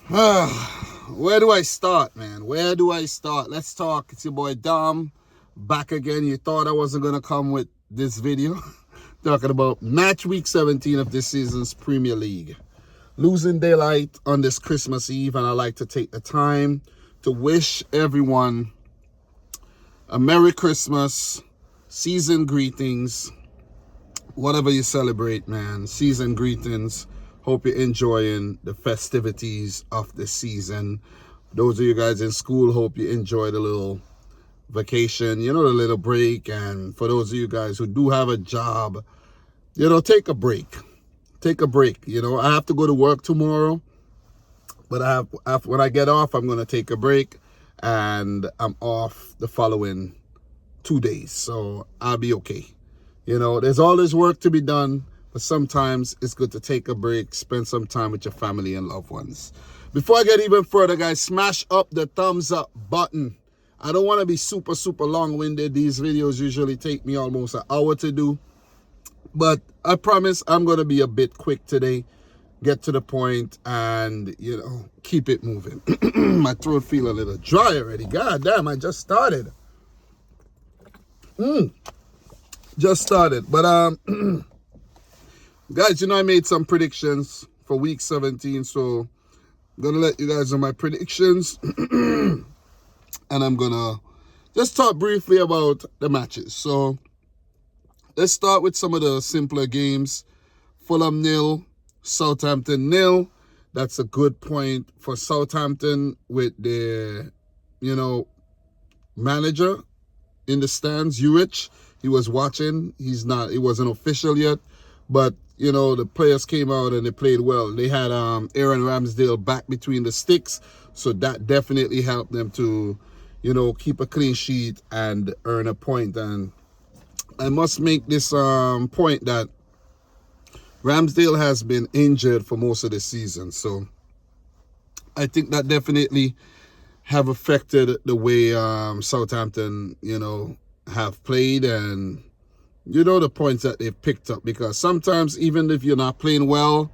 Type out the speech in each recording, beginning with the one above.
Where do I start, man? Where do I start? Let's talk. It's your boy Dom back again. You thought I wasn't going to come with this video talking about match week 17 of this season's Premier League. Losing daylight on this Christmas Eve, and I like to take the time to wish everyone a Merry Christmas, season greetings, whatever you celebrate, man. Season greetings. Hope you're enjoying the festivities of the season. Those of you guys in school, hope you enjoy the little vacation, the little break. And for those of you guys who do have a job, take a break. Take a break. I have to go to work tomorrow, but when I get off, I'm going to take a break, and I'm off the following 2 days. So I'll be okay. There's always work to be done, but sometimes it's good to take a break, spend some time with your family and loved ones. Before I get even further, guys, smash up the thumbs up button. I don't want to be super long-winded. These videos usually take me almost an hour to do, but I promise I'm going to be a bit quick today. Get to the point and, keep it moving. My throat feel a little dry already. God damn, I just started. Just started. But, guys, I made some predictions for week 17, so I'm going to let you guys know my predictions. And I'm going to just talk briefly about the matches. So let's start with some of the simpler games. Fulham 0, Southampton 0. That's a good point for Southampton with their, manager in the stands, Ipswich. He was watching. It wasn't official yet, but the players came out and they played well. They had Aaron Ramsdale back between the sticks, so that definitely helped them to, keep a clean sheet and earn a point. And I must make this point that Ramsdale has been injured for most of the season, so I think that definitely have affected the way Southampton, have played and the points that they've picked up, because sometimes even if you're not playing well,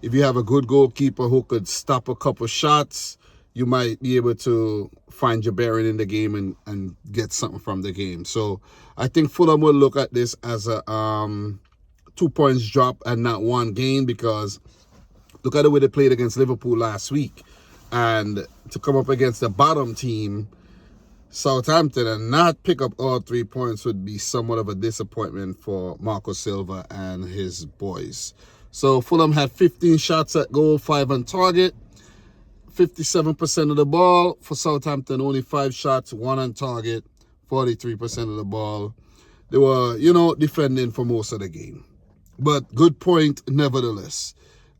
if you have a good goalkeeper who could stop a couple shots, you might be able to find your bearing in the game and get something from the game. So I think Fulham will look at this as a 2 points drop and not one gain, because look at the way they played against Liverpool last week, and to come up against the bottom team, Southampton, and not pick up all 3 points would be somewhat of a disappointment for Marco Silva and his boys. So Fulham had 15 shots at goal, 5 on target, 57% of the ball. For Southampton, only 5 shots, 1 on target, 43% of the ball. They were, defending for most of the game. But good point nevertheless.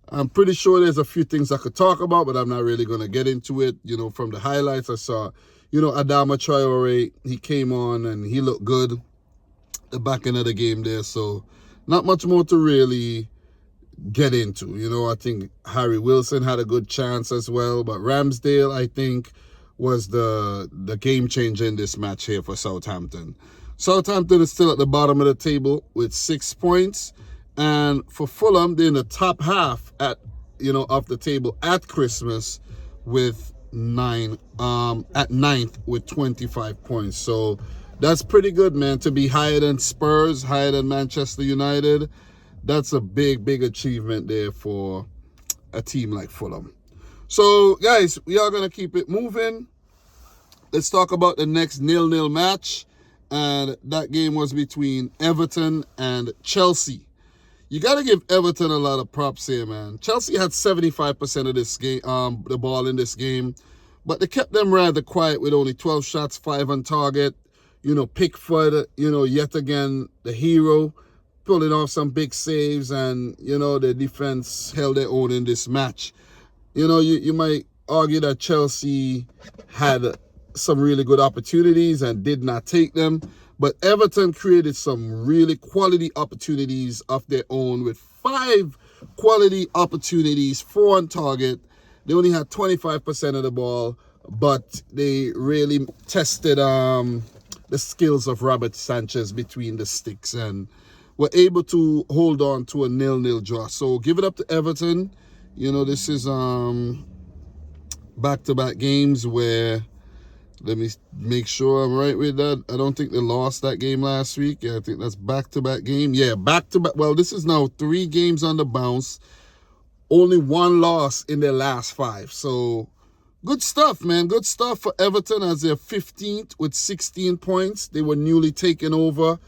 I'm pretty sure there's a few things I could talk about, but I'm not really going to get into it. From the highlights I saw, Adama Traore, he came on and he looked good the back end of the game there. So not much more to really get into. I think Harry Wilson had a good chance as well, but Ramsdale, I think, was the game changer in this match here for Southampton. Southampton is still at the bottom of the table with 6 points. And for Fulham, they're in the top half of the table at Christmas with 9 at 9th with 25 points. So that's pretty good, man. To be higher than Spurs, higher than Manchester United, that's a big achievement there for a team like Fulham. So guys, we are gonna keep it moving. Let's talk about the next 0-0 match, and that game was between Everton and Chelsea. You got to give Everton a lot of props here, man. Chelsea had 75% of this game, the ball in this game, but they kept them rather quiet with only 12 shots, 5 on target. Pickford, yet again, the hero, pulling off some big saves, and, the defense held their own in this match. You might argue that Chelsea had some really good opportunities and did not take them. But Everton created some really quality opportunities of their own with 5 quality opportunities, 4 on target. They only had 25% of the ball, but they really tested the skills of Robert Sanchez between the sticks and were able to hold on to a 0-0 draw. So give it up to Everton. This is back-to-back games where, let me make sure I'm right with that. I don't think they lost that game last week. Yeah, I think that's back-to-back game. Yeah, back-to-back. Well, this is now 3 games on the bounce. Only 1 loss in their last 5. So, good stuff, man. Good stuff for Everton as they're 15th with 16 points. They were newly taken over.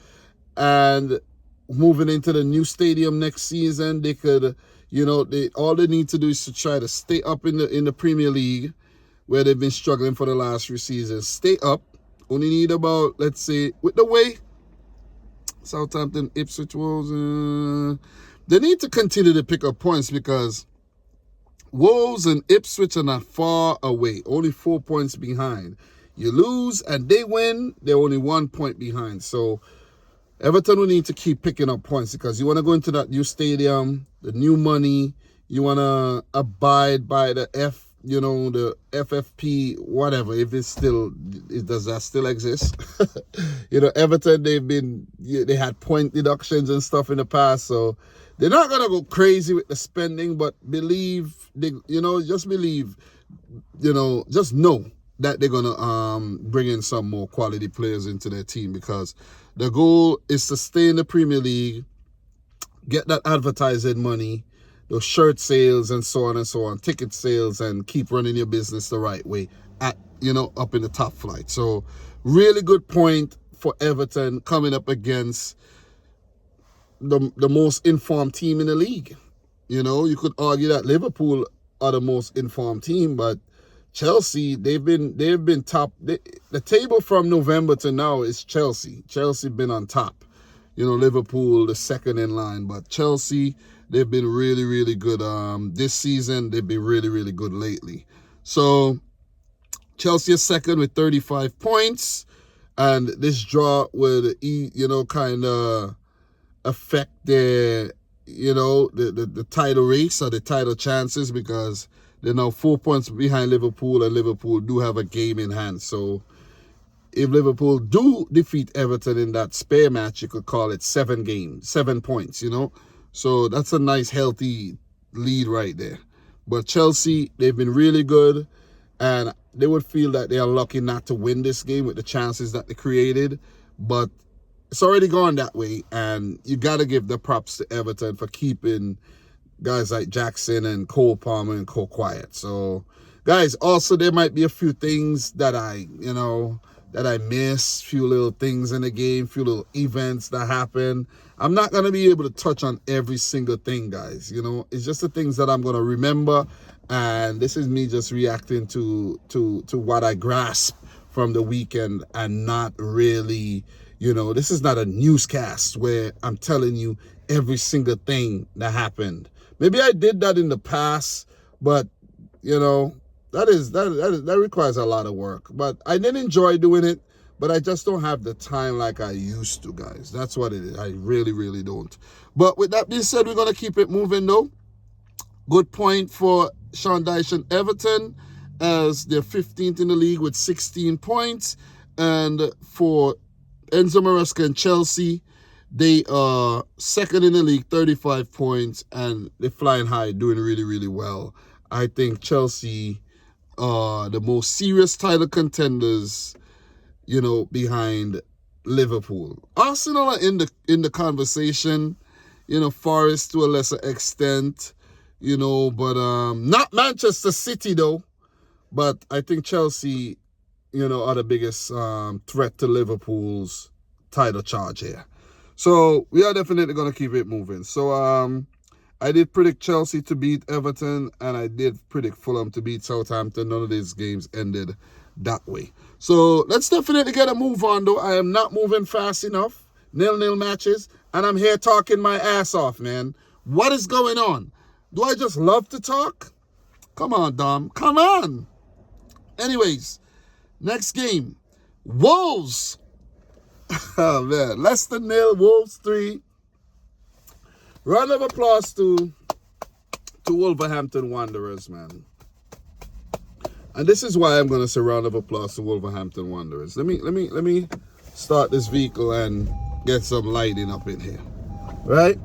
And moving into the new stadium next season, they could, all they need to do is to try to stay up in the Premier League, where they've been struggling for the last few seasons. Stay up. Only need about, let's say, with the way Southampton, Ipswich Wolves, they need to continue to pick up points because Wolves and Ipswich are not far away, only 4 points behind. You lose and they win, they're only 1 point behind. So Everton will need to keep picking up points because you want to go into that new stadium, the new money. You want to abide by the the FFP, whatever, if does that still exist? Everton, they had point deductions and stuff in the past, so they're not going to go crazy with the spending, but just know that they're going to bring in some more quality players into their team because the goal is to stay in the Premier League, get that advertising money, those shirt sales and so on, ticket sales, and keep running your business the right way up in the top flight. So really good point for Everton coming up against the most informed team in the league. You could argue that Liverpool are the most informed team, but Chelsea, they've been top. The table from November to now is Chelsea. Chelsea been on top. Liverpool the second in line, but Chelsea, they've been really, really good this season. They've been really, really good lately. So Chelsea is second with 35 points, and this draw would kind of affect their the title race or the title chances because they're now 4 points behind Liverpool, and Liverpool do have a game in hand. So if Liverpool do defeat Everton in that spare match, you could call it 7 points, So that's a nice, healthy lead right there. But Chelsea, they've been really good, and they would feel that they are lucky not to win this game with the chances that they created. But it's already gone that way, and you got to give the props to Everton for keeping guys like Jackson and Cole Palmer and Cole quiet. So, guys, also there might be a few things that I miss, few little things in the game, few little events that happen. I'm not going to be able to touch on every single thing, guys. It's just the things that I'm going to remember, and this is me just reacting to what I grasp from the weekend and not really, this is not a newscast where I'm telling you every single thing that happened. Maybe I did that in the past, but, that requires a lot of work. But I did enjoy doing it, but I just don't have the time like I used to, guys. That's what it is. I really, really don't. But with that being said, we're going to keep it moving, though. Good point for Sean Dyche and Everton, as they're 15th in the league with 16 points. And for Enzo Maresca and Chelsea, they are second in the league, 35 points, and they're flying high, doing really, really well. I think Chelsea are the most serious title contenders, behind Liverpool. Arsenal are in the conversation, Forest to a lesser extent, but not Manchester City though. But I think Chelsea, are the biggest threat to Liverpool's title charge here. So we are definitely going to keep it moving. So I did predict Chelsea to beat Everton, and I did predict Fulham to beat Southampton. None of these games ended that way. So let's definitely get a move on, though. I am not moving fast enough. 0-0 matches, and I'm here talking my ass off, man. What is going on? Do I just love to talk? Come on, Dom. Come on. Anyways, next game. Wolves. Oh, man. Leicester 0, Wolves 3. Round of applause to Wolverhampton Wanderers, man. And this is why I'm going to say round of applause to Wolverhampton Wanderers. Let me start this vehicle and get some lighting up in here. Right?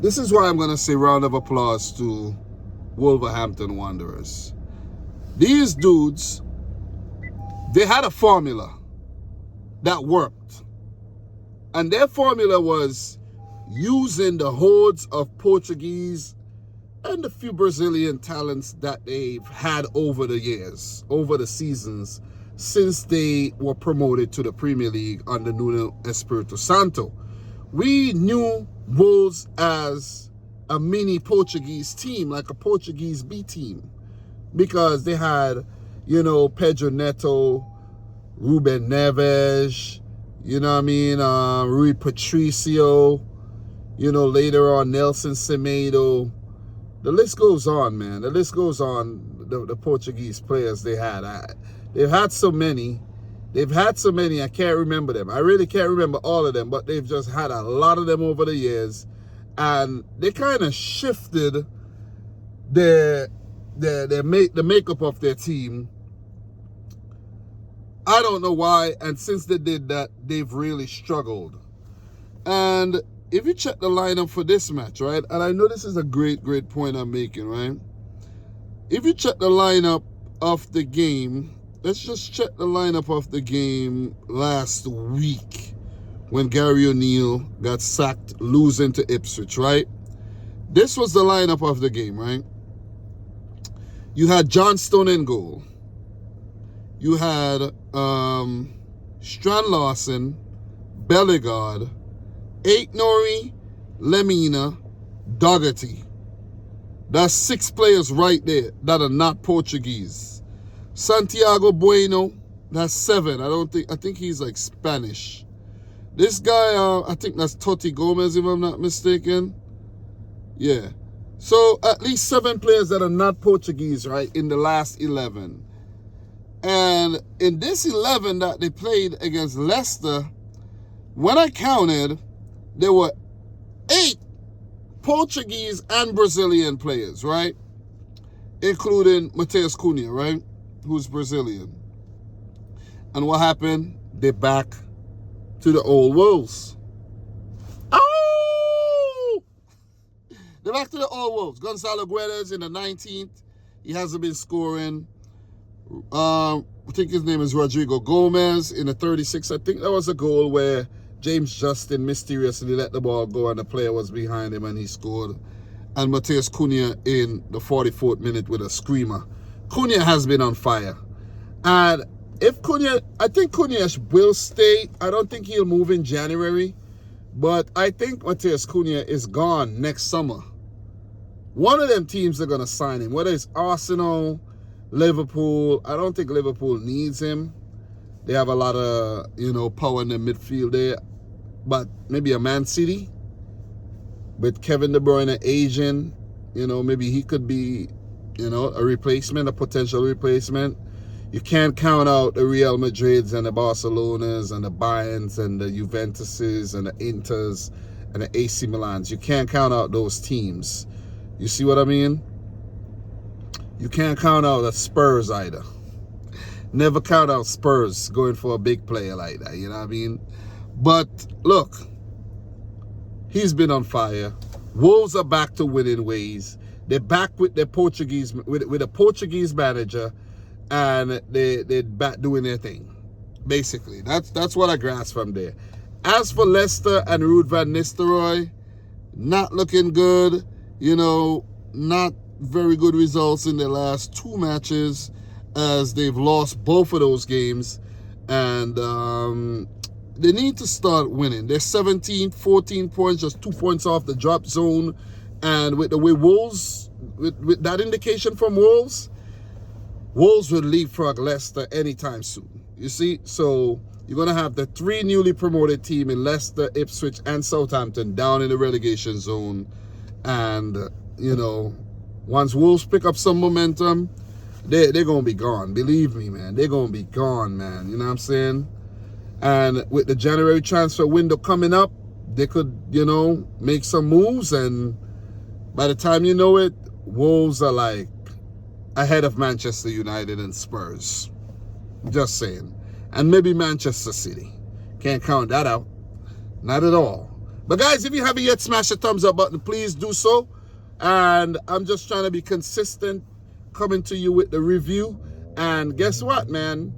This is why I'm going to say round of applause to Wolverhampton Wanderers. These dudes, they had a formula that worked. And their formula was using the hordes of Portuguese and the few Brazilian talents that they've had over the years, over the seasons, since they were promoted to the Premier League under Nuno Espirito Santo. We knew Wolves as a mini Portuguese team, like a Portuguese B team, because they had, you know, Pedro Neto, Ruben Neves, you know what I mean, Rui Patricio, you know, later on Nelson Semedo. The list goes on, man. The list goes on, the Portuguese players they had. They've had so many. They've had so many, I can't remember them. I really can't remember all of them, but they've just had a lot of them over the years. And they kind of shifted the makeup of their team. I don't know why. And since they did that, they've really struggled. And if you check the lineup for this match, right? And I know this is a great point I'm making, right? If you check the lineup of the game, let's just check the lineup of the game last week when Gary O'Neill got sacked, losing to Ipswich, right? This was the lineup of the game, right? You had Johnstone in goal. You had Strand Larson, Bellegarde, Aitnori, Lemina, Dougherty. That's 6 players right there that are not Portuguese. Santiago Bueno, that's 7. I think he's like Spanish. This guy, I think that's Totti Gomez, if I'm not mistaken. Yeah. So at least 7 players that are not Portuguese, right, in the last 11. And in this 11 that they played against Leicester, when I counted, there were 8 Portuguese and Brazilian players, right? Including Matheus Cunha, right? Who's Brazilian. And what happened? They're back to the old Wolves. Oh! They're back to the old Wolves. Gonzalo Guedes in the 19th. He hasn't been scoring. I think his name is Rodrigo Gomez in the 36th. I think that was a goal where James Justin mysteriously let the ball go and the player was behind him and he scored. And Matheus Cunha in the 44th minute with a screamer. Cunha has been on fire. And if Cunha, I think Cunha will stay. I don't think he'll move in January. But I think Matheus Cunha is gone next summer. One of them teams are going to sign him. Whether it's Arsenal, Liverpool. I don't think Liverpool needs him. They have a lot of, you know, power in the midfield there. But maybe a Man City with Kevin De Bruyne aging, you know, maybe he could be, you know, a replacement, a potential replacement. You can't count out the Real Madrids and the Barcelonas and the Bayerns and the Juventuses and the Inters and the AC Milans. You can't count out those teams. You see what I mean? You can't count out the Spurs either. Never count out Spurs going for a big player like that, you know what I mean? But look, he's been on fire. Wolves are back to winning ways. They're back with their Portuguese, with a Portuguese manager, and they're back doing their thing. Basically, that's what I grasp from there. As for Leicester and Ruud van Nistelrooy, not looking good. You know, not very good results in their last 2 matches, as they've lost both of those games, and they need to start winning. They're 17, 14 points, just 2 points off the drop zone. And with the way Wolves, with that indication from Wolves will leapfrog Leicester anytime soon. You see? So you're going to have the 3 newly promoted teams in Leicester, Ipswich, and Southampton down in the relegation zone. And, you know, once Wolves pick up some momentum, they're going to be gone. Believe me, man. They're going to be gone, man. You know what I'm saying? And with the January transfer window coming up, they could, you know, make some moves. And by the time you know it, Wolves are like ahead of Manchester United and Spurs. Just saying. And maybe Manchester City. Can't count that out. Not at all. But guys, if you haven't yet smashed the thumbs up button, please do so. And I'm just trying to be consistent, coming to you with the review. And guess what, man?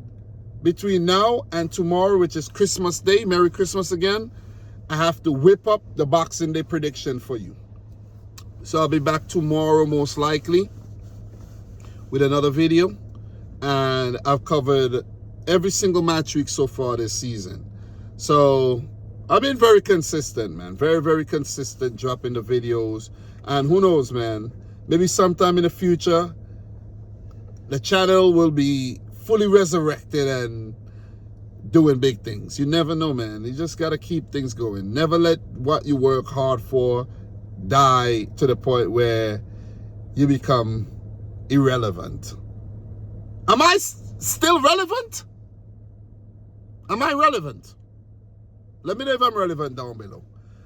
Between now and tomorrow, which is Christmas Day, Merry Christmas again, I have to whip up the Boxing Day prediction for you. So I'll be back tomorrow most likely with another video. And I've covered every single match week so far this season. So I've been very consistent, man. Very, very consistent dropping the videos. And who knows, man, maybe sometime in the future, the channel will be fully resurrected and doing big things. You never know, man. You just got to keep things going. Never let what you work hard for die to the point where you become irrelevant. Am I still relevant? Am I relevant? Let me know if I'm relevant down below.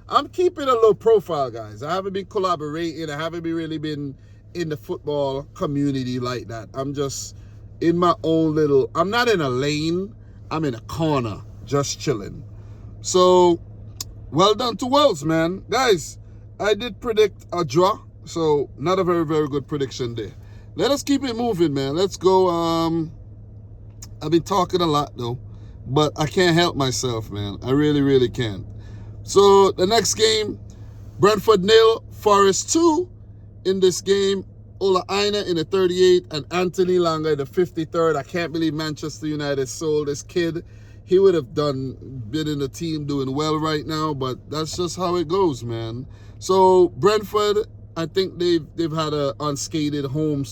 I'm keeping a low profile, guys. I haven't been collaborating. I haven't really been in the football community like that. I'm just in my own little, I'm not in a lane. I'm in a corner, just chilling. So, well done to Wolves, man. Guys, I did predict a draw. So, not a very, very good prediction there. Let us keep it moving, man. Let's go. I've been talking a lot, though. But I can't help myself, man. I really, really can't. So, the next game, Brentford 0, Forest 2. In this game, Ola Aina in the 38th and Anthony Langa in the 53rd. I can't believe Manchester United sold this kid. He would have been in the team doing well right now, but that's just how it goes, man. So, Brentford, I think they've had an unscathed home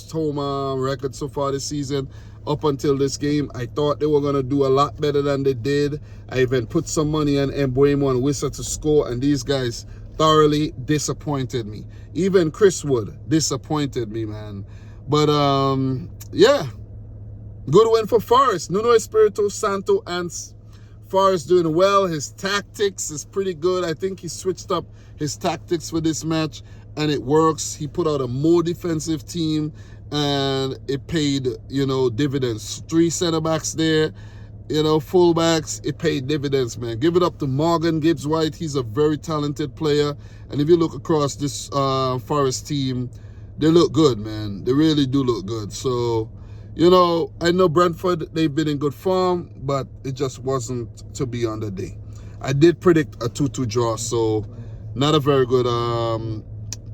record so far this season. Up until this game, I thought they were going to do a lot better than they did. I even put some money on Mbeumo and Wissa to score, and these guys thoroughly disappointed me. Even Chris Wood disappointed me, man. But, yeah, good win for Forest. Nuno Espirito Santo and Forest doing well. His tactics is pretty good. I think he switched up his tactics for this match, and it works. He put out a more defensive team, and it paid, you know, dividends. 3 center-backs there, you know, fullbacks. It paid dividends, man. Give it up to Morgan Gibbs-White. He's a very talented player. And if you look across this Forest team, they look good, man. They really do look good. So, you know, I know Brentford, they've been in good form, but it just wasn't to be on the day. I did predict a 2-2 draw, so not a very good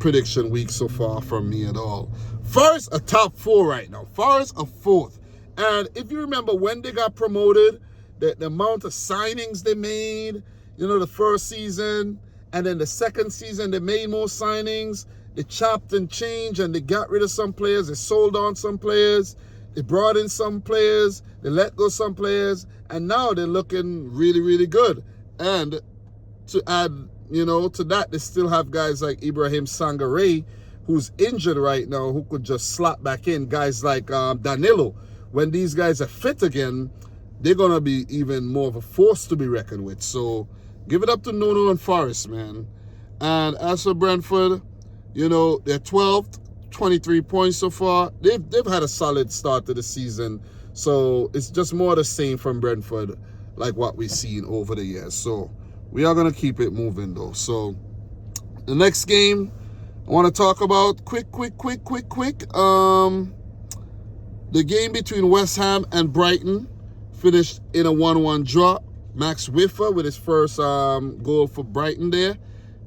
prediction week so far from me at all. Forest a top 4 right now. Forest a 4th. And if you remember when they got promoted, the amount of signings they made, you know, the first season, and then the second season they made more signings. They chopped and changed, and they got rid of some players. They sold on some players. They brought in some players. They let go some players. And now they're looking really, really good. And to add, you know, to that, they still have guys like Ibrahim Sangare, who's injured right now, who could just slot back in. Guys like Danilo. When these guys are fit again, they're going to be even more of a force to be reckoned with. So, give it up to Nuno and Forest, man. And as for Brentford, you know, they're 12th, 23 points so far. They've had a solid start to the season. So, it's just more of the same from Brentford, like what we've seen over the years. So, we are going to keep it moving, though. So, the next game I want to talk about, quick. The game between West Ham and Brighton finished in a 1-1 draw. Max Wiffer with his first goal for Brighton there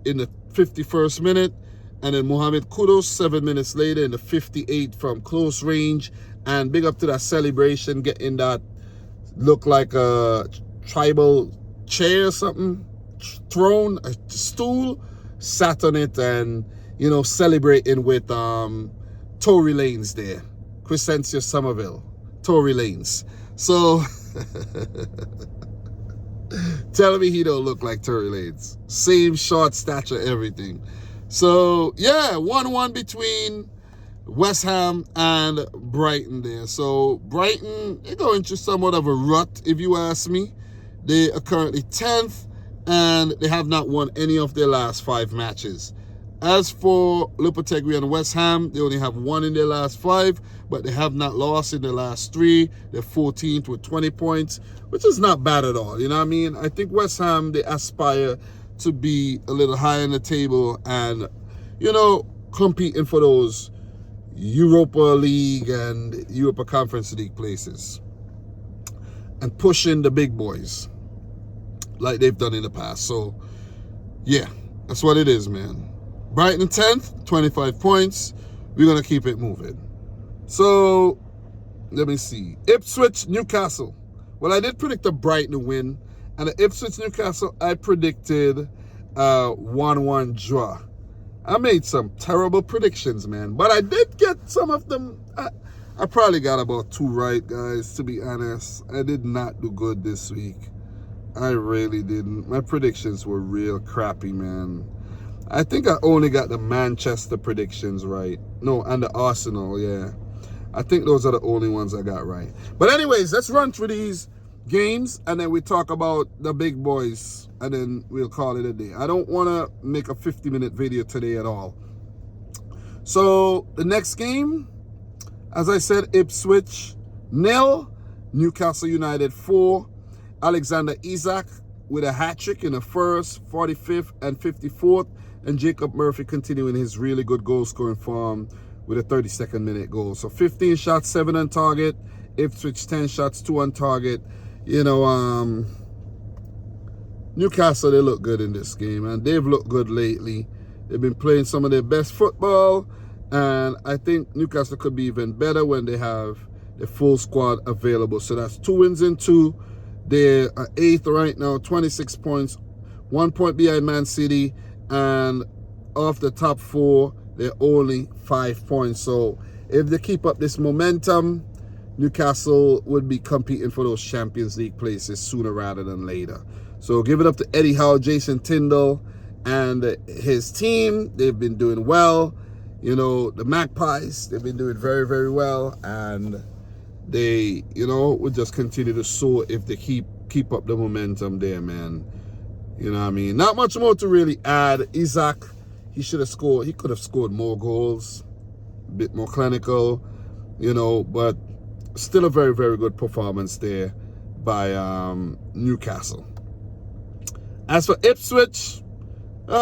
in the 51st minute. And then Mohamed Kudus 7 minutes later in the 58th from close range. And big up to that celebration, getting that look like a tribal chair or something, throne, a stool, sat on it and, you know, celebrating with Tory Lanez there. Crescencio Somerville, Tory Lanez. So, tell me he don't look like Tory Lanez. Same short stature, everything. So, yeah, 1-1 between West Ham and Brighton there. So, Brighton, they're going through somewhat of a rut, if you ask me. They are currently 10th, and they have not won any of their last 5 matches. As for Lopetegui and West Ham, they only have 1 in their last 5, but they have not lost in their last 3. They're 14th with 20 points, which is not bad at all. You know what I mean? I think West Ham, they aspire to be a little higher in the table and, you know, competing for those Europa League and Europa Conference League places and pushing the big boys like they've done in the past. So, yeah, that's what it is, man. Brighton 10th, 25 points. We're going to keep it moving. So, let me see. Ipswich, Newcastle. Well, I did predict a Brighton win. And the Ipswich, Newcastle, I predicted a 1-1 draw. I made some terrible predictions, man. But I did get some of them. I probably got about 2 right, guys, to be honest. I did not do good this week. I really didn't. My predictions were real crappy, man. I think I only got the Manchester predictions right. No, and the Arsenal, yeah. I think those are the only ones I got right. But anyways, let's run through these games, and then we talk about the big boys, and then we'll call it a day. I don't want to make a 50-minute video today at all. So, the next game, as I said, Ipswich 0, Newcastle United 4. Alexander Isak with a hat-trick in the first, 45th, and 54th. And Jacob Murphy continuing his really good goal-scoring form with a 32nd minute goal. So 15 shots, 7 on target. Ipswich 10 shots, 2 on target. You know, Newcastle, they look good in this game, and they've looked good lately. They've been playing some of their best football, and I think Newcastle could be even better when they have the full squad available. So that's 2 wins in 2. They're 8th right now, 26 points, 1 point behind Man City, and off the top 4, they're only 5 points. So if they keep up this momentum, Newcastle would be competing for those Champions League places sooner rather than later. So give it up to Eddie Howe, Jason Tyndall, and his team. They've been doing well. You know, the Magpies, they've been doing very, very well, and they, you know, will just continue to soar if they keep up the momentum there, man. You know what I mean? Not much more to really add. Isak, he should have scored. He could have scored more goals, a bit more clinical, you know, but still a very, very good performance there by Newcastle. As for Ipswich, they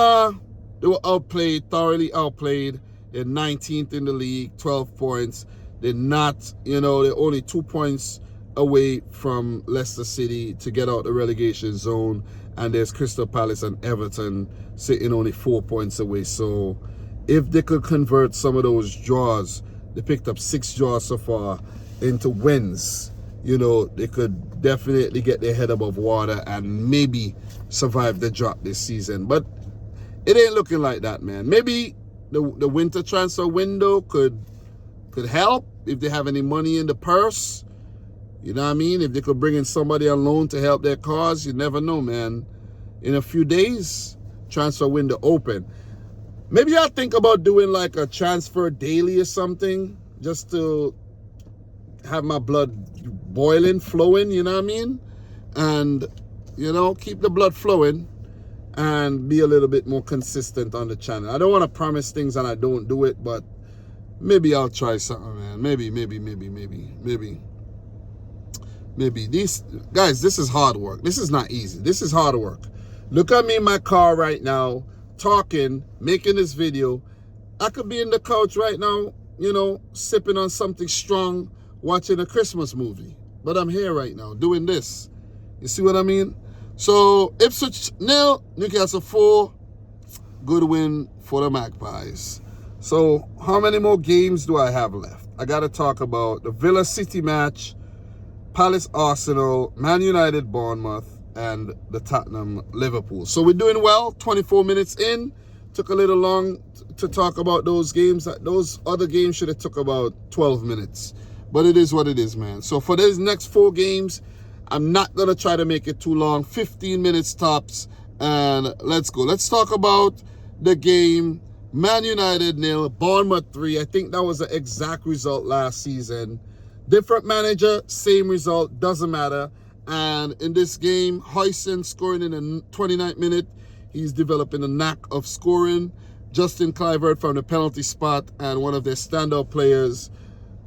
were outplayed, thoroughly outplayed. They're 19th in the league, 12 points. They're not, you know, they're only 2 points away from Leicester City to get out the relegation zone. And there's Crystal Palace and Everton sitting only 4 points away. So if they could convert some of those draws, they picked up 6 draws so far, into wins, you know, they could definitely get their head above water and maybe survive the drop this season. But it ain't looking like that, man. Maybe the winter transfer window could help if they have any money in the purse. You know what I mean? If they could bring in somebody on loan to help their cause, you never know, man. In a few days, transfer window open. Maybe I'll think about doing like a transfer daily or something, just to have my blood boiling, flowing, you know what I mean? And, you know, keep the blood flowing and be a little bit more consistent on the channel. I don't want to promise things and I don't do it, but maybe I'll try something, man. Maybe. These guys, this is hard work. This is not easy. This is hard work. Look at me in my car right now, talking, making this video. I could be in the couch right now, you know, sipping on something strong, watching a Christmas movie. But I'm here right now doing this. You see what I mean? So Ipswich 0, Newcastle 4. Good win for the Magpies. So how many more games do I have left? I got to talk about the Villa City match, Palace Arsenal, Man United Bournemouth, and the Tottenham Liverpool. So we're doing well. 24 minutes in. Took a little long to talk about those games. Those other games should have took about 12 minutes. But it is what it is, man. So for these next 4 games, I'm not going to try to make it too long. 15 minutes tops. And let's go. Let's talk about the game. Man United 0, Bournemouth 3. I think that was the exact result last season. Different manager, same result, doesn't matter. And in this game, Huyson scoring in the 29th minute. He's developing a knack of scoring. Justin Kluivert from the penalty spot, and one of their standout players,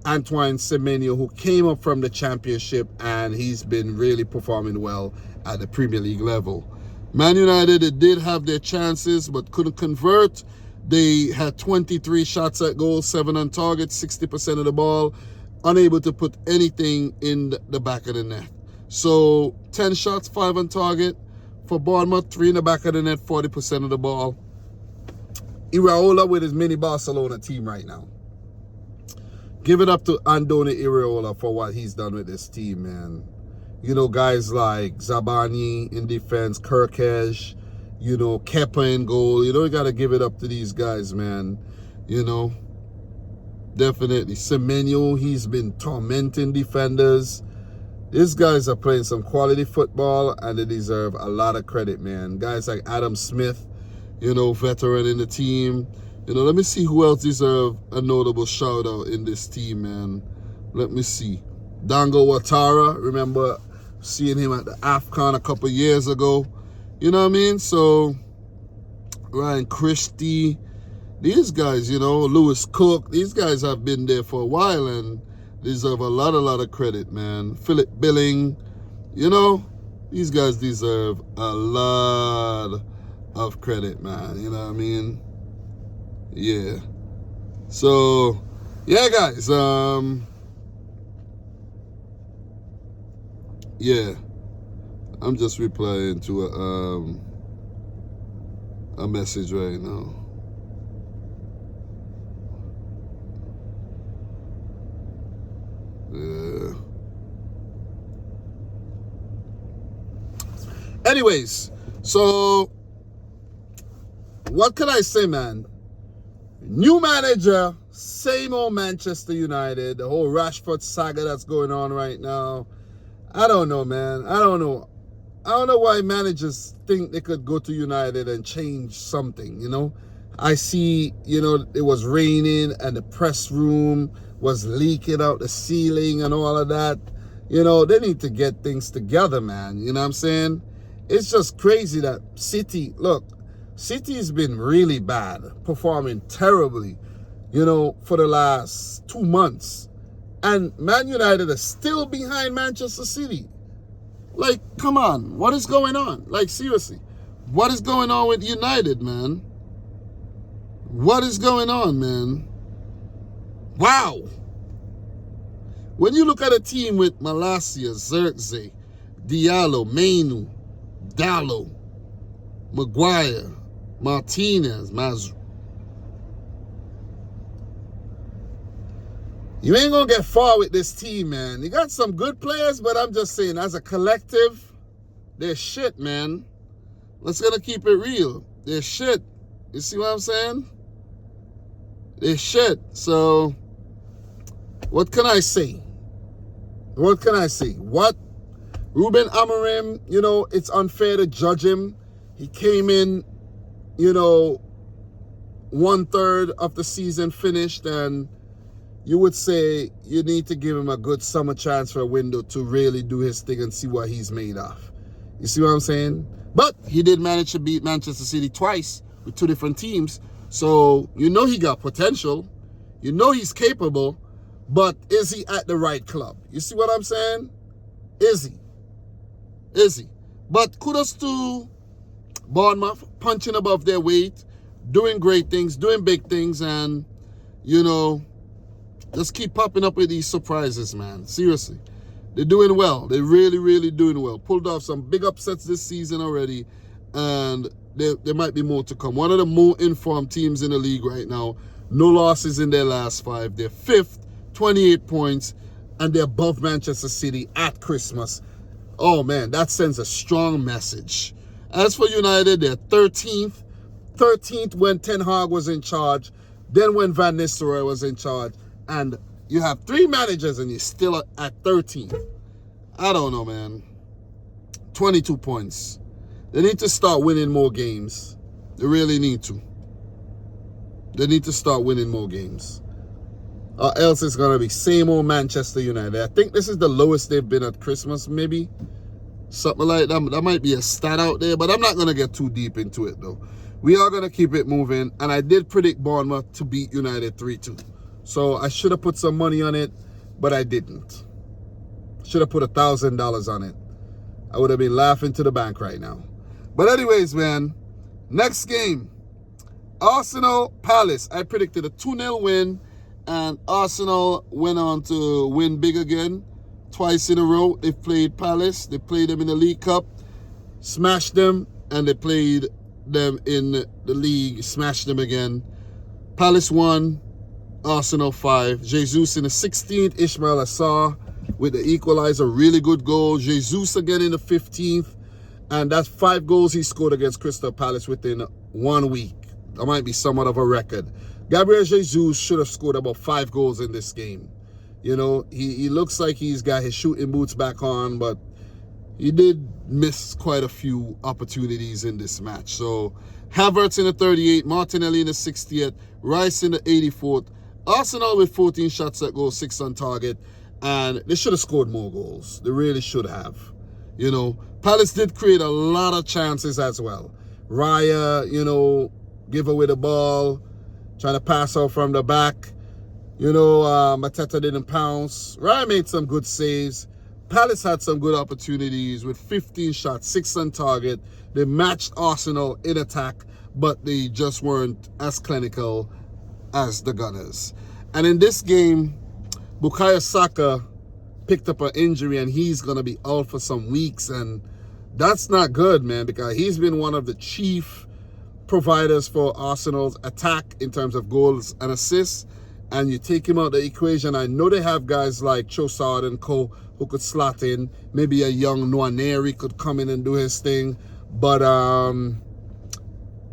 Antoine Semenyo, who came up from the championship, and he's been really performing well at the Premier League level. Man United, they did have their chances but couldn't convert. They had 23 shots at goal, 7 on target, 60% of the ball, unable to put anything in the back of the net. So 10 shots, 5 on target. For Bournemouth, 3 in the back of the net, 40% of the ball. Iraola with his mini Barcelona team right now. Give it up to Andoni Iraola for what he's done with this team, man. You know, guys like Zabani in defense, Kirkesh, you know, Kepa in goal. You know, you got to give it up to these guys, man. You know, definitely. Semenyo, he's been tormenting defenders. These guys are playing some quality football, and they deserve a lot of credit, man. Guys like Adam Smith, you know, veteran in the team. You know, let me see who else deserve a notable shout out in this team, man. Let me see. Dango Ouattara, remember seeing him at the AFCON a couple years ago. You know what I mean? So, Ryan Christie, these guys, you know, Lewis Cook, these guys have been there for a while and deserve a lot of credit, man. Philip Billing, you know, these guys deserve a lot of credit, man. You know what I mean? Yeah. So, yeah, guys. Yeah. I'm just replying to a message right now. Yeah. Anyways, so what can I say, man? New manager, same old Manchester United, the whole Rashford saga that's going on right now. I don't know, man. I don't know why managers think they could go to United and change something, you know. I see, you know, it was raining and the press room was leaking out the ceiling and all of that. You know, they need to get things together, man. You know what I'm saying? It's just crazy that City, look, City's been really bad, performing terribly, you know, for the last 2 months. And Man United is still behind Manchester City. Like, come on, what is going on? Like, seriously, what is going on with United, man? What is going on, man? Wow. When you look at a team with Malacia, Zirkzee, Diallo, Mainu, Dallo, Maguire, Martinez, you ain't gonna get far with this team, man. You got some good players, but I'm just saying, as a collective, they're shit, man. Let's gonna keep it real. They're shit. You see what I'm saying? They're shit. So, what can I say? What can I say? What? Ruben Amorim, you know, it's unfair to judge him. He came in, you know, 1/3 of the season finished, and you would say you need to give him a good summer transfer window to really do his thing and see what he's made of. You see what I'm saying? But he did manage to beat Manchester City twice with 2 different teams. So, you know he got potential. You know he's capable. But is he at the right club? You see what I'm saying? Is he? Is he? But kudos to Bournemouth, punching above their weight, doing great things, doing big things, and, you know, just keep popping up with these surprises, man. Seriously. They're doing well. They're really, really doing well. Pulled off some big upsets this season already, and there might be more to come. One of the more informed teams in the league right now. No losses in their last 5. They're 5th, 28 points, and they're above Manchester City at Christmas. Oh, man, that sends a strong message. As for United, they're 13th. 13th when Ten Hag was in charge. Then when Van Nistelrooy was in charge. And you have 3 managers and you're still at 13th. I don't know, man. 22 points. They need to start winning more games. They really need to. They need to start winning more games. Or else it's going to be same old Manchester United. I think this is the lowest they've been at Christmas, maybe. Something like that. That might be a stat out there, but I'm not going to get too deep into it, though. We are going to keep it moving. And I did predict Bournemouth to beat United 3-2. So I should have put some money on it, but I didn't. Should have put $1,000 on it. I would have been laughing to the bank right now. But anyways, man, next game. Arsenal Palace. I predicted a 2-0 win, and Arsenal went on to win big again. Twice in a row. They played Palace. They played them in the League Cup, smashed them, and they played them in the league, smashed them again. Palace 1, Arsenal 5. Jesus in the 16th, Ismail Assar with the equalizer, really good goal. Jesus again in the 15th, and that's 5 goals he scored against Crystal Palace within 1 week. That might be somewhat of a record. Gabriel Jesus should have scored about 5 goals in this game. You know, he looks like he's got his shooting boots back on, but he did miss quite a few opportunities in this match. So Havertz in the 38th, Martinelli in the 60th, Rice in the 84th. Arsenal with 14 shots at goal, 6 on target, and they should have scored more goals. They really should have. You know, Palace did create a lot of chances as well. Raya, you know, give away the ball, trying to pass out from the back. You know, Mateta didn't pounce. Raya made some good saves. Palace had some good opportunities with 15 shots, 6 on target. They matched Arsenal in attack, but they just weren't as clinical as the Gunners. And in this game, Bukayo Saka picked up an injury, and he's going to be out for some weeks. And that's not good, man, because he's been one of the chief providers for Arsenal's attack in terms of goals and assists. And you take him out of the equation. I know they have guys like Trossard and co who could slot in. Maybe a young Nwaneri could come in and do his thing. But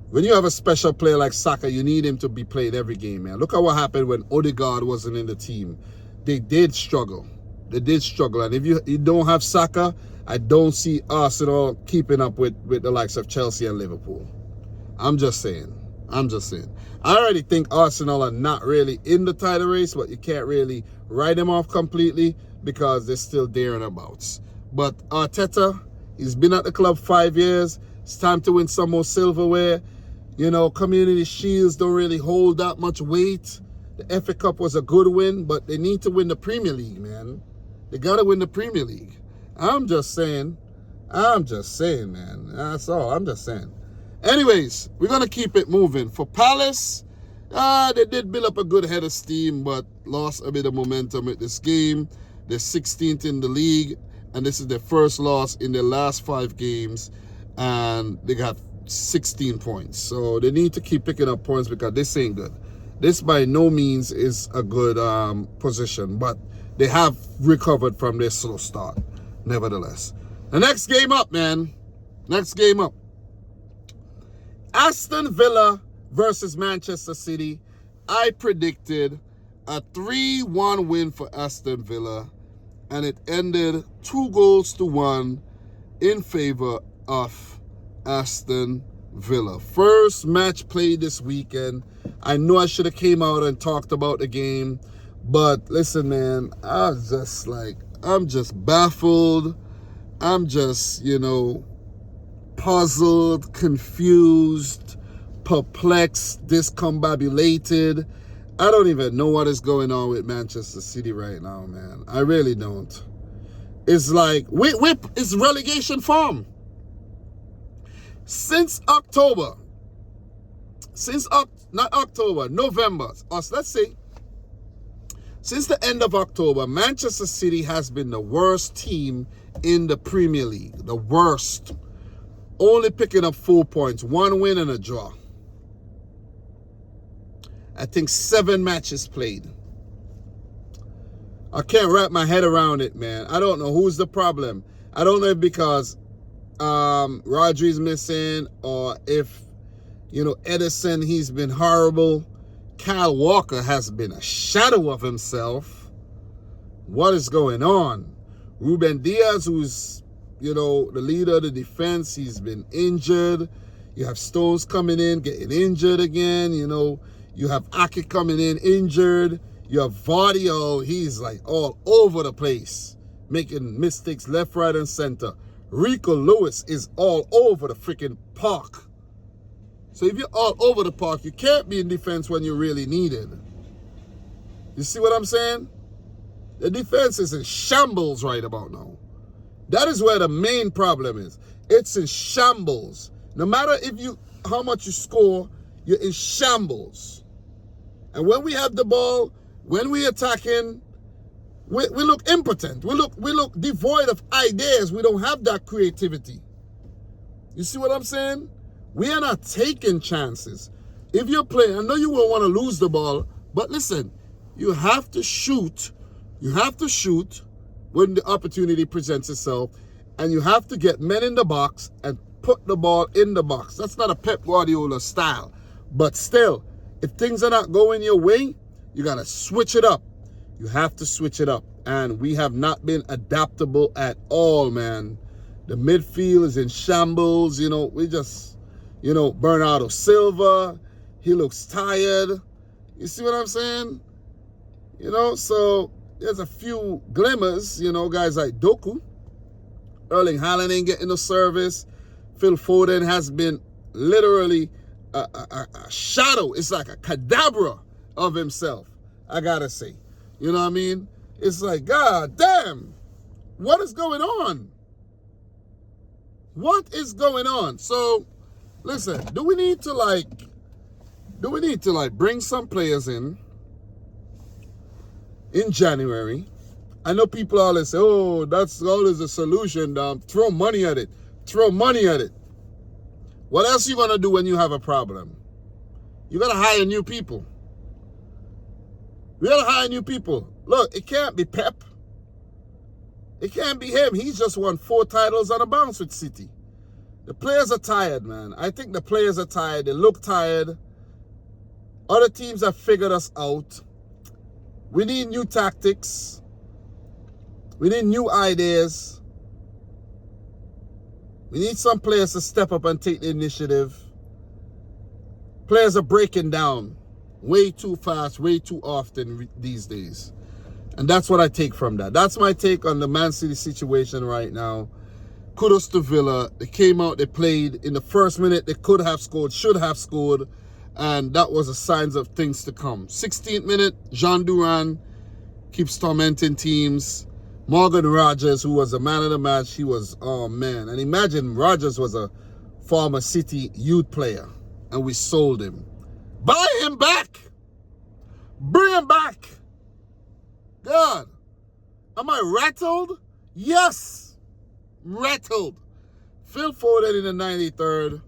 when you have a special player like Saka, you need him to be played every game, man. Look at what happened when Odegaard wasn't in the team. They did struggle. They did struggle. And if you don't have Saka, I don't see Arsenal keeping up with the likes of Chelsea and Liverpool. I'm just saying. I already think Arsenal are not really in the title race, but you can't really write them off completely because they're still there and abouts. But Arteta, he's been at the club 5 years. It's time to win some more silverware. You know, Community Shields don't really hold that much weight. The FA Cup was a good win, but they need to win the Premier League, man. They got to win the Premier League. I'm just saying, man. That's all. I'm just saying. Anyways, we're going to keep it moving. For Palace, they did build up a good head of steam, but lost a bit of momentum with this game. They're 16th in the league, and this is their first loss in their last 5 games, and they got 16 points. So they need to keep picking up points because this ain't good. This by no means is a good position, but they have recovered from their slow start, nevertheless. The next game up, man. Next game up. Aston Villa versus Manchester City. I predicted a 3-1 win for Aston Villa, and it ended 2-1 in favor of Aston Villa. First match played this weekend. I know I should have came out and talked about the game, but listen, man, I'm just baffled. I'm just, puzzled, confused, perplexed, discombobulated. I don't even know what is going on with Manchester City right now, man. I really don't. It's like, it's relegation form. Since November, or let's say, since the end of October, Manchester City has been the worst team in the Premier League. The worst. Only picking up 4 points, 1 win and a draw. I think 7 matches played. I can't wrap my head around it, man. I don't know who's the problem. I don't know if because Rodri's missing or if, Edison, he's been horrible. Kyle Walker has been a shadow of himself. What is going on? Ruben Diaz, who's the leader of the defense, he's been injured. You have Stones coming in, getting injured again. You have Ake coming in, injured. You have Vardy, he's like all over the place, making mistakes left, right, and center. Rico Lewis is all over the freaking park. So if you're all over the park, you can't be in defense when you really need it. You see what I'm saying? The defense is in shambles right about now. That is where the main problem is. It's in shambles. No matter how much you score, You're in shambles. And when we have the ball, when we attacking, we look impotent. We look devoid of ideas. We don't have that creativity. You see what I'm saying? We are not taking chances. If you're playing, I know you will want to lose the ball, but listen, you have to shoot. You have to shoot when the opportunity presents itself, and you have to get men in the box and put the ball in the box. That's not a Pep Guardiola style, but still, if things are not going your way, you got to switch it up. You have to switch it up, and we have not been adaptable at all, man. The midfield is in shambles. You know, we just, you know, Bernardo Silva, he looks tired. You see what I'm saying? You know, so there's a few glimmers, you know, guys like Doku. Erling Haaland ain't getting no service. Phil Foden has been literally a shadow. It's like a cadabra of himself, I gotta say. You know what I mean? It's like, God damn, what is going on? What is going on? So, listen, do we need to bring some players in January? I know people always say, oh, that's always a solution. Throw money at it. Throw money at it. What else are you going to do when you have a problem? You got to hire new people. We got to hire new people. Look, it can't be Pep. It can't be him. He's just won 4 titles on a bounce with City. The players are tired, man. I think the players are tired. They look tired. Other teams have figured us out. We need new tactics. We need new ideas. We need some players to step up and take the initiative. Players are breaking down way too fast, way too often these days. And that's what I take from that. That's my take on the Man City situation right now. Kudos to Villa. They came out, they played. In the first minute, they could have scored, should have scored. And that was a signs of things to come. 16th minute, Jean Duran keeps tormenting teams. Morgan Rogers, who was the man of the match, he was, oh man. And imagine Rogers was a former City youth player. And we sold him. Buy him back. Bring him back. God, am I rattled? Yes, rattled. Phil Foden in the 93rd.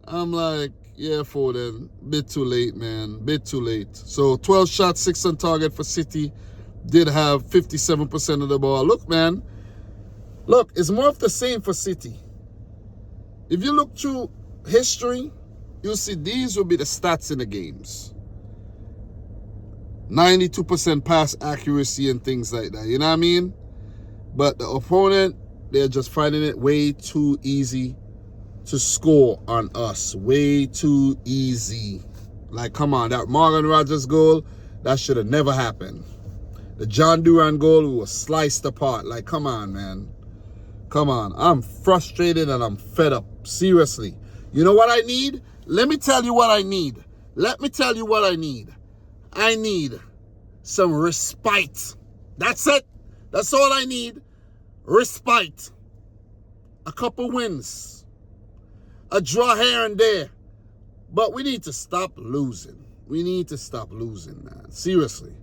I'm like, yeah, Foden, bit too late, man, bit too late. So 12 shots, 6 on target for City. Did have 57% of the ball. Look, man, look, it's more of the same for City. If you look through history, you'll see these will be the stats in the games. 92% pass accuracy and things like that. You know what I mean? But the opponent, they're just finding it way too easy to score on us. Way too easy. Like, come on. That Morgan Rogers goal, that should have never happened. The John Duran goal was sliced apart. Like, come on, man. Come on. I'm frustrated and I'm fed up. Seriously. You know what I need? Let me tell you what I need. Let me tell you what I need. I need some respite. That's it. That's all I need. Respite. A couple wins. A draw here and there. But we need to stop losing. We need to stop losing, man. Seriously.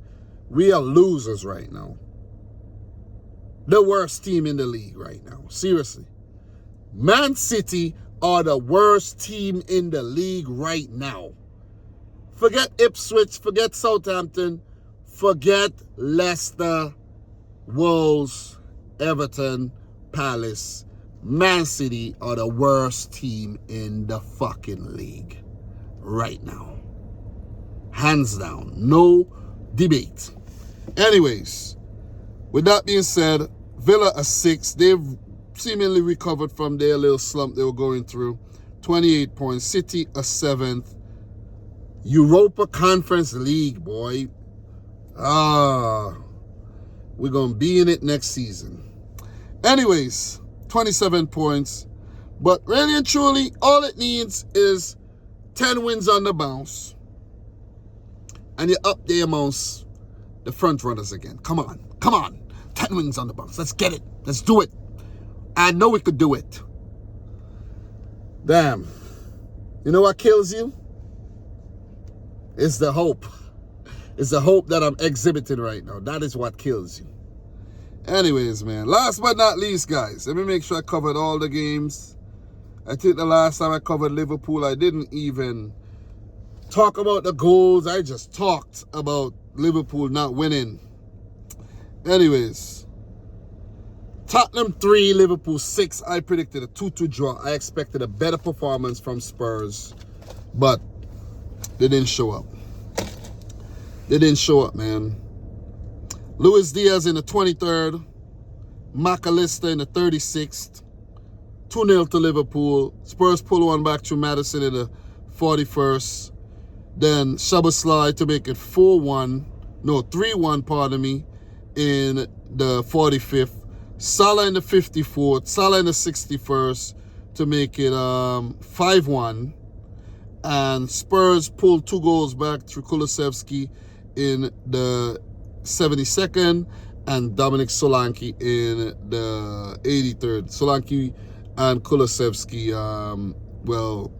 We are losers right now. The worst team in the league right now. Seriously. Man City are the worst team in the league right now. Forget Ipswich, forget Southampton, forget Leicester, Wolves, Everton, Palace. Man City are the worst team in the fucking league right now. Hands down. No debate. Anyways, with that being said, Villa are 6th. They've seemingly recovered from their little slump they were going through. 28 points. City are 7th. Europa Conference League, boy. We're going to be in it next season. Anyways, 27 points. But really and truly, all it needs is 10 wins on the bounce. And you're up there amongst the front runners again. Come on. Come on. 10 wins on the bounce. Let's get it. Let's do it. I know we could do it. Damn. You know what kills you? It's the hope. It's the hope that I'm exhibiting right now. That is what kills you. Anyways, man, last but not least, guys, let me make sure I covered all the games. I think the last time I covered Liverpool, I didn't even talk about the goals. I just talked about Liverpool not winning. Anyways, Tottenham 3, Liverpool 6. I predicted a 2-2 draw. I expected a better performance from Spurs, but they didn't show up. They didn't show up, man. Luis Diaz in the 23rd. McAllister in the 36th. 2-0 to Liverpool. Spurs pull one back through Maddison in the 41st. Then Szoboszlai to make it 3-1, pardon me, in the 45th. Salah in the 54th. Salah in the 61st to make it 5-1. And Spurs pulled 2 goals back through Kulusevski in the 72nd and Dominic Solanke in the 83rd. Solanke and Kulusevski,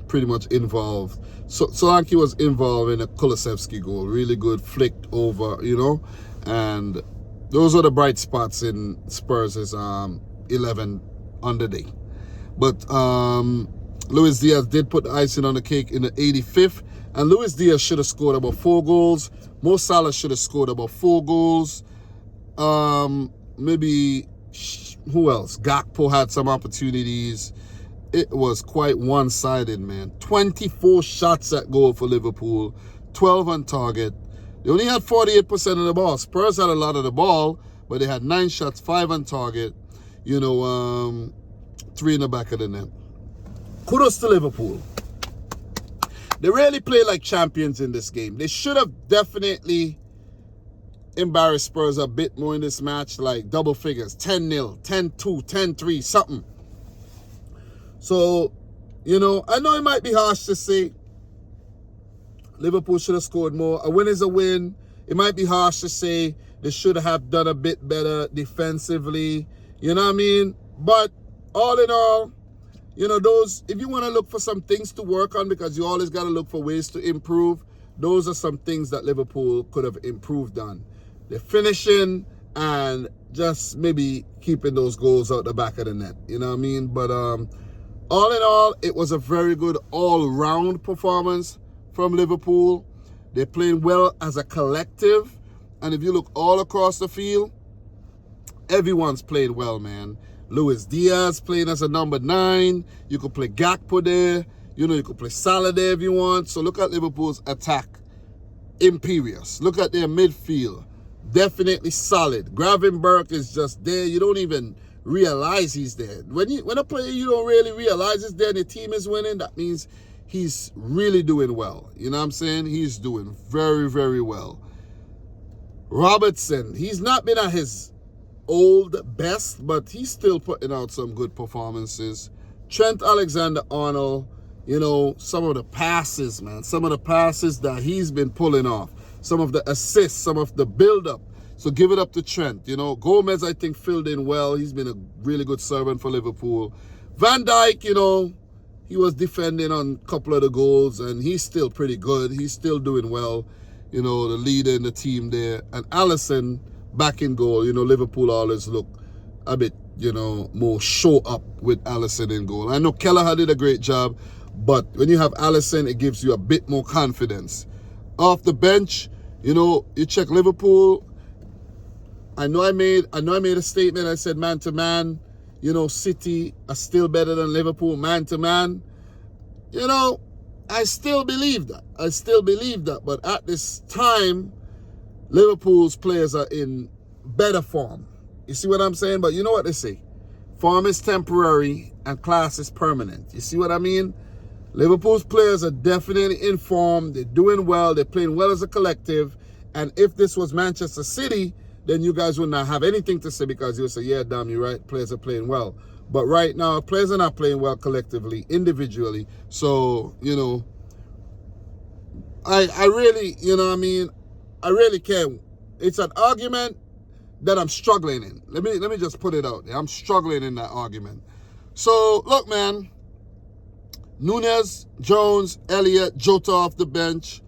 pretty much involved. So Solanke was involved in a Kulusevski goal. Really good, flicked over, and those are the bright spots in Spurs' 11 on the day. But Luis Diaz did put the icing on the cake in the 85th, and Luis Diaz should have scored about 4 goals. Mo Salah should have scored about 4 goals. Maybe, who else? Gakpo had some opportunities. It was quite one-sided, man. 24 shots at goal for Liverpool, 12 on target. They only had 48% of the ball. Spurs had a lot of the ball, but they had 9 shots, 5 on target, 3 in the back of the net. Kudos to Liverpool. They really played like champions in this game. They should have definitely embarrassed Spurs a bit more in this match, like double figures, 10-0, 10-2, 10-3, something. So, I know it might be harsh to say Liverpool should have scored more. A win is a win. It might be harsh to say they should have done a bit better defensively. You know what I mean? But all in all, those, if you want to look for some things to work on, because you always got to look for ways to improve, those are some things that Liverpool could have improved on. The finishing and just maybe keeping those goals out the back of the net. You know what I mean? But all in all, it was a very good all-round performance from Liverpool. They played well as a collective. And if you look all across the field, everyone's played well, man. Luis Diaz playing as a number 9. You could play Gakpo there. You could play Salah there if you want. So look at Liverpool's attack. Imperious. Look at their midfield. Definitely solid. Gravenberch is just there. You don't even realize he's there. When a player you don't really realize is there and the team is winning, that means he's really doing well. You know what I'm saying? He's doing very, very well. Robertson, he's not been at his old best, but he's still putting out some good performances. Trent Alexander-Arnold, some of the passes, man. Some of the passes that he's been pulling off. Some of the assists, some of the build-up. So give it up to Trent. Gomez, I think, filled in well. He's been a really good servant for Liverpool. Van Dijk, he was defending on a couple of the goals, and he's still pretty good. He's still doing well. The leader in the team there. And Alisson back in goal. Liverpool always look a bit, more show up with Alisson in goal. I know Kelleher did a great job, but when you have Alisson, it gives you a bit more confidence. Off the bench, you check Liverpool. I know I made a statement. I said man to man, City are still better than Liverpool man to man. I still believe that. But at this time, Liverpool's players are in better form. You see what I'm saying? But you know what they say? Form is temporary and class is permanent. You see what I mean? Liverpool's players are definitely in form. They're doing well. They're playing well as a collective. And if this was Manchester City, then you guys would not have anything to say, because you would say, yeah, damn, you're right. Players are playing well. But right now, players are not playing well collectively, individually. So, I really, I really can't. It's an argument that I'm struggling in. Let me just put it out there. I'm struggling in that argument. So, look, man. Nunez, Jones, Elliott, Jota off the bench.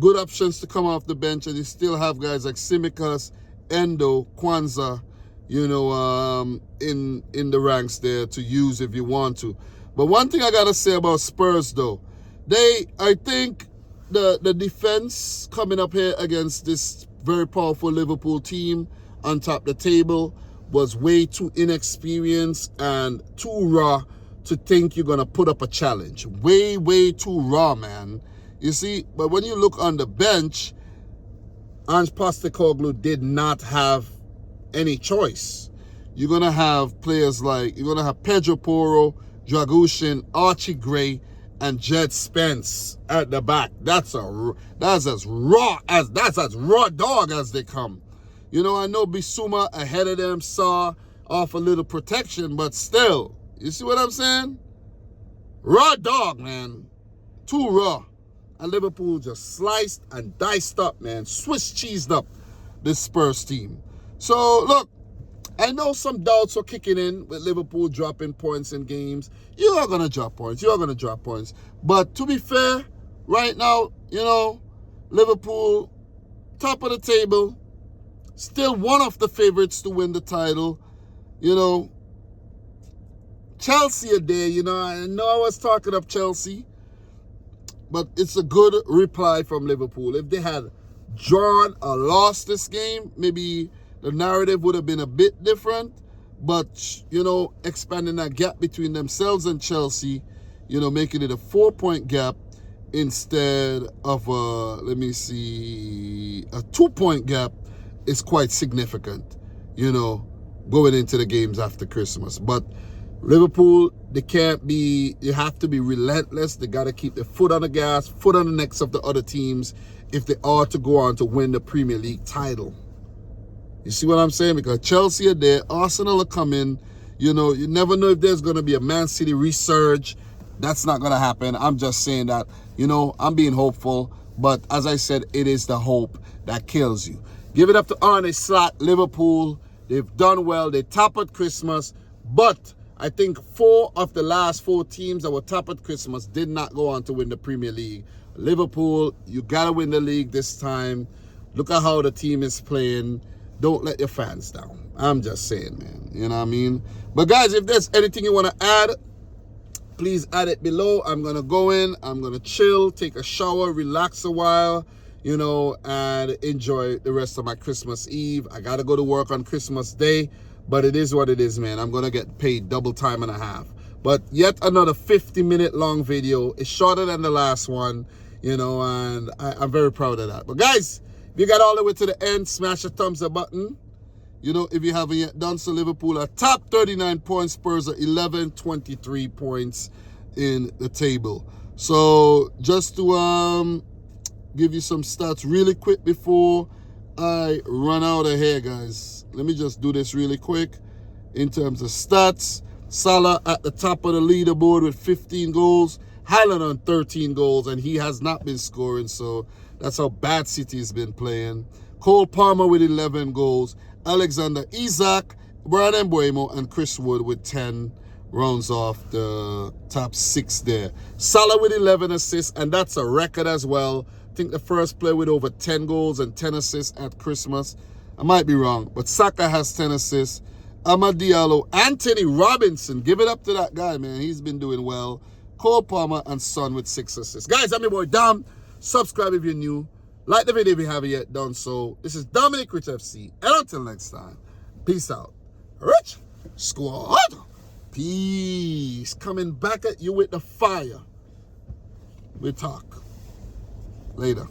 good options to come off the bench, and you still have guys like Simicas, Endo, Kwanzaa, you know, in the ranks there to use if you want to. But one thing I gotta say about Spurs though, I think the defense coming up here against this very powerful Liverpool team on top of the table was way too inexperienced and too raw to think you're gonna put up a challenge. Way too raw, man. You see, but when you look on the bench, Ange Postecoglou did not have any choice. You're going to have players like, you're going to have Pedro Porro, Dragushin, Archie Gray, and Jed Spence at the back. That's as raw dog as they come. You know, I know Bissouma ahead of them saw off a little protection, but still, you see what I'm saying? Raw dog, man. Too raw. And Liverpool just sliced and diced up, man. Swiss cheesed up this Spurs team. So, look, I know some doubts are kicking in with Liverpool dropping points in games. You are going to drop points. You are going to drop points. But to be fair, right now, you know, Liverpool, top of the table, still one of the favorites to win the title. You know, Chelsea are there. You know I was talking of Chelsea. But it's a good reply from Liverpool. If they had drawn or lost this game, maybe the narrative would have been a bit different. But, you know, expanding that gap between themselves and Chelsea, you know, making it a 4-point gap instead of, a 2-point gap is quite significant, you know, going into the games after Christmas. But Liverpool, you have to be relentless. They got to keep their foot on the gas, foot on the necks of the other teams if they are to go on to win the Premier League title. You see what I'm saying? Because Chelsea are there, Arsenal are coming. You know, you never know if there's going to be a Man City resurge. That's not going to happen. I'm just saying that, you know, I'm being hopeful. But as I said, it is the hope that kills you. Give it up to Arne Slot, Liverpool. They've done well. They top at Christmas. But I think 4 of the last 4 teams that were top at Christmas did not go on to win the Premier League. Liverpool, you got to win the league this time. Look at how the team is playing. Don't let your fans down. I'm just saying, man. You know what I mean? But guys, if there's anything you want to add, please add it below. I'm going to go in. I'm going to chill, take a shower, relax a while, you know, and enjoy the rest of my Christmas Eve. I got to go to work on Christmas Day. But it is what it is, man. I'm going to get paid double time and a half. But yet another 50-minute long video. It's shorter than the last one, you know, and I'm very proud of that. But guys, if you got all the way to the end, smash the thumbs up button. You know, if you haven't yet done so, Liverpool are top 39 points. Spurs are 11, 23 points in the table. So just to give you some stats really quick before I run out of here, guys. Let me just do this really quick. In terms of stats, Salah at the top of the leaderboard with 15 goals. Haaland on 13 goals, and he has not been scoring, so that's how bad City has been playing. Cole Palmer with 11 goals. Alexander Isak, Brian Mbeumo, and Chris Wood with 10 rounds off the top 6 there. Salah with 11 assists, and that's a record as well. I think the first player with over 10 goals and 10 assists at Christmas. I might be wrong, but Saka has 10 assists. Amad Diallo, Anthony Robinson, give it up to that guy, man. He's been doing well. Cole Palmer and Son with 6 assists. Guys, I'm your boy Dom. Subscribe if you're new. Like the video if you haven't yet done so. This is Dominic Rich FC. And until next time, peace out. Rich Squad. Peace. Coming back at you with the fire. We talk. Later.